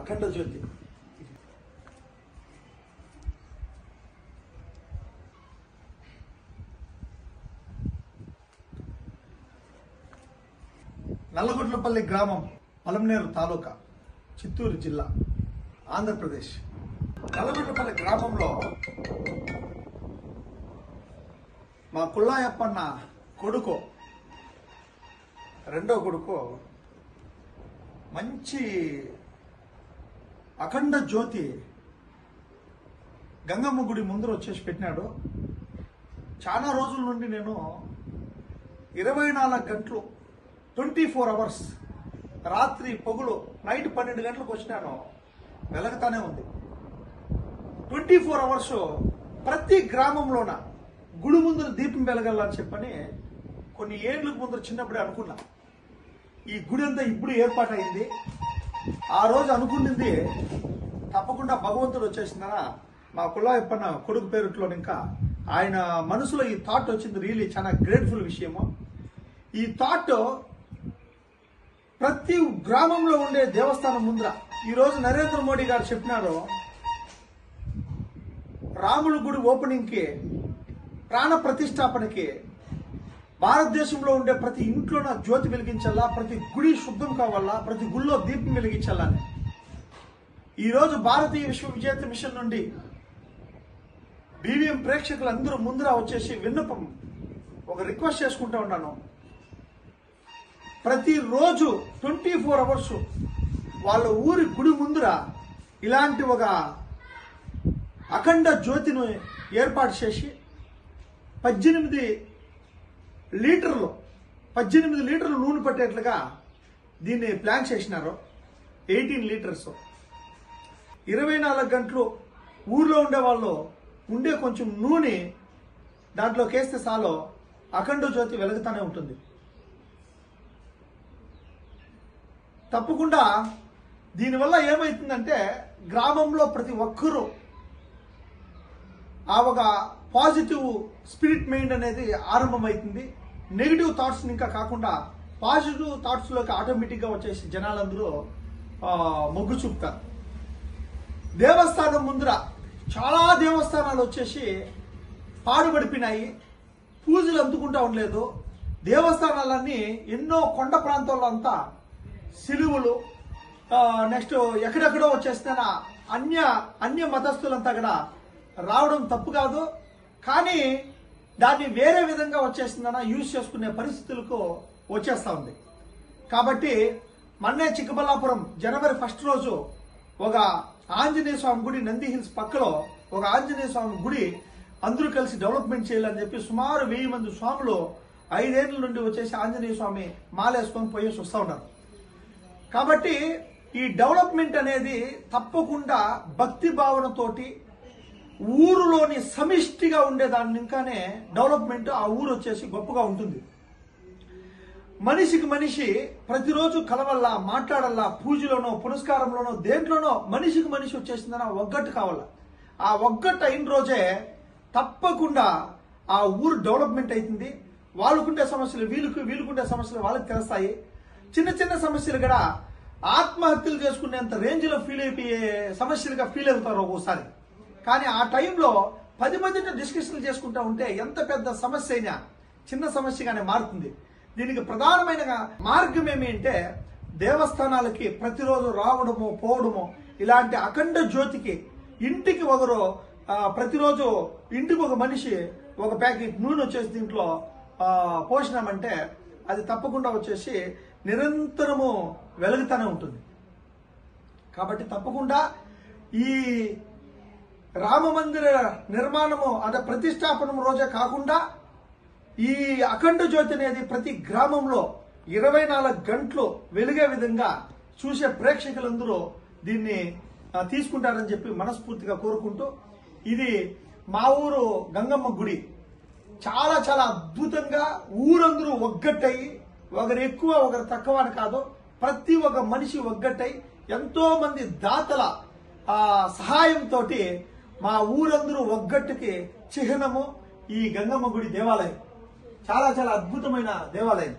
అఖండ జ్యోతి. నల్లగొట్లపల్లి గ్రామం, పలమనేరు తాలూకా, చిత్తూరు జిల్లా, ఆంధ్రప్రదేశ్. నల్లగొట్లపల్లి గ్రామంలో మా కుల్లాయప్పన్న కొడుకు, రెండో కొడుకు మంచి అఖండ జ్యోతి గంగమ్మ గుడి ముందర వచ్చేసి పెట్టినాడు. చాలా రోజుల నుండి నేను 24 గంటలు 24 అవర్స్, రాత్రి పొగులు నైట్ 12 గంటలకు వచ్చినాను, వెలగతానే ఉంది. 24 అవర్స్ ప్రతి గ్రామంలోన గుడి ముందర దీపం వెలగాలని చెప్పని కొన్ని ఏళ్ళకు ముందర చిన్నప్పుడే అనుకున్నా. ఈ గుడి అంతా ఇప్పుడు ఏర్పాటైంది. ఆ రోజు అనుకున్నది తప్పకుండా భగవంతుడు వచ్చేసిందనా మా కుల్లాయప్పన్న కొడుకు పేరుట్లో ఇంకా ఆయన మనసులో ఈ థాట్ వచ్చింది. రియలీ చాలా గ్రేట్ఫుల్ విషయము. ఈ థాట్ ప్రతి గ్రామంలో ఉండే దేవస్థానం ముందర ఈరోజు నరేంద్ర మోడీ గారు చెప్పినారు, రాముల గుడి ఓపెనింగ్కి, ప్రాణ ప్రతిష్టాపనకి భారతదేశంలో ఉండే ప్రతి ఇంట్లోన జ్యోతి వెలిగించాలా, ప్రతి గుడి శుద్ధం కావాలా, ప్రతి గుళ్ళో దీపం వెలిగించాలని ఈరోజు భారతీయ విశ్వవిజేత మిషన్ నుండి బీవీఎం ప్రేక్షకులందరూ ముందర వచ్చేసి విన్నపం, ఒక రిక్వెస్ట్ చేసుకుంటూ ఉన్నాను. ప్రతిరోజు 24 అవర్స్ వాళ్ళ ఊరి గుడి ముందర ఇలాంటి ఒక అఖండ జ్యోతిని ఏర్పాటు చేసి 18 లీటర్లు నూనె పట్టేట్లుగా దీన్ని ప్లాన్ చేసినారు. 18 లీటర్స్ 24 గంటలు ఊర్లో ఉండే వాళ్ళు ఉండే కొంచెం నూనె దాంట్లో కేస్తే చాలు అఖండ జ్యోతి వెలుగుతానే ఉంటుంది. తప్పకుండా దీనివల్ల ఏమవుతుందంటే గ్రామంలో ప్రతి ఒక్కరూ ఆ ఒక పాజిటివ్ స్పిరిట్ మైండ్ అనేది ఆరంభమవుతుంది. నెగిటివ్ థాట్స్ ఇంకా కాకుండా పాజిటివ్ థాట్స్లోకి ఆటోమేటిక్గా వచ్చేసి జనాలందరూ మొగ్గు చూపుతారు. దేవస్థానం ముందర చాలా దేవస్థానాలు వచ్చేసి పాడుపడిపోయినాయి, పూజలు అందుకుంటా ఉండలేదు. దేవస్థానాలన్నీ ఎన్నో కొండ ప్రాంతాల్లో అంతా సిలువులు, నెక్స్ట్ ఎక్కడెక్కడో వచ్చేసిన అన్య మతస్థులంతా కూడా రావడం తప్పు కాదు, కానీ దాన్ని వేరే విధంగా వచ్చేసిందన్న యూజ్ చేసుకునే పరిస్థితులకు వచ్చేస్తా ఉంది. కాబట్టి మొన్నే చిక్కబల్లాపురం జనవరి 1 రోజు ఒక ఆంజనేయ స్వామి గుడి, నంది హిల్స్ పక్కలో ఒక ఆంజనేయ స్వామి గుడి అందరూ కలిసి డెవలప్మెంట్ చేయాలని చెప్పి సుమారు 1000 మంది స్వాములు 5 ఏళ్ల నుండి వచ్చేసి ఆంజనేయ స్వామి మాలేసుకొని పోయేసి వస్తూ ఉన్నారు. కాబట్టి ఈ డెవలప్మెంట్ అనేది తప్పకుండా భక్తి భావనతోటి ఊరులోని సమిష్టిగా ఉండేదాన్ని ఇంకానే డెవలప్మెంట్ ఆ ఊరు వచ్చేసి గొప్పగా ఉంటుంది. మనిషికి మనిషి ప్రతిరోజు కలవల్లా, మాట్లాడల్లా, పూజలోనో పునస్కారంలోనో దేంట్లోనో మనిషికి మనిషి వచ్చేసిందన్న ఒగ్గట్టు కావాలా. ఆ ఒగ్గట్టు అయిన రోజే తప్పకుండా ఆ ఊరు డెవలప్మెంట్ అవుతుంది. వాళ్ళకుండే సమస్యలు వీళ్ళకుండే సమస్యలు వాళ్ళకి తెలుస్తాయి. చిన్న చిన్న సమస్యలు కూడా ఆత్మహత్యలు చేసుకునేంత రేంజ్లో ఫీల్ అయిపోయే సమస్యలుగా ఫీల్ అవుతారు ఒక్కోసారి. కానీ ఆ టైంలో 10 మందితో డిస్కషన్లు చేసుకుంటా ఉంటే ఎంత పెద్ద సమస్య అయినా చిన్న సమస్యగానే మారుతుంది. దీనికి ప్రధానమైన మార్గం ఏమి అంటే దేవస్థానాలకి ప్రతిరోజు రావడము పోవడము, ఇలాంటి అఖండ జ్యోతికి ఇంటికి ఒకరు ప్రతిరోజు ఇంటికి ఒక మనిషి ఒక ప్యాకెట్ నూనె వచ్చేసి దీంట్లో పోసినామంటే అది తప్పకుండా వచ్చేసి నిరంతరము వెలుగుతూనే ఉంటుంది. కాబట్టి తప్పకుండా ఈ రామ మందిర నిర్మాణము అదే ప్రతిష్టాపనం రోజే కాకుండా ఈ అఖండ జ్యోతి అనేది ప్రతి గ్రామంలో 24 గంటలు వెలిగే విధంగా చూసే ప్రేక్షకులందరూ దీన్ని తీసుకుంటారని చెప్పి మనస్ఫూర్తిగా కోరుకుంటూ, ఇది మా ఊరు గంగమ్మ గుడి చాలా చాలా అద్భుతంగా ఊరందరూ ఒగ్గట్టయి, ఒకరు ఎక్కువ ఒకరు తక్కువ అని కాదు, ప్రతి ఒక్క మనిషి ఒగ్గట్టై ఎంతో మంది దాతల సహాయంతో మా ఊరందరూ ఒగ్గట్టుకి చిహ్నము ఈ గంగమ్మ గుడి దేవాలయం. చాలా చాలా అద్భుతమైన దేవాలయం.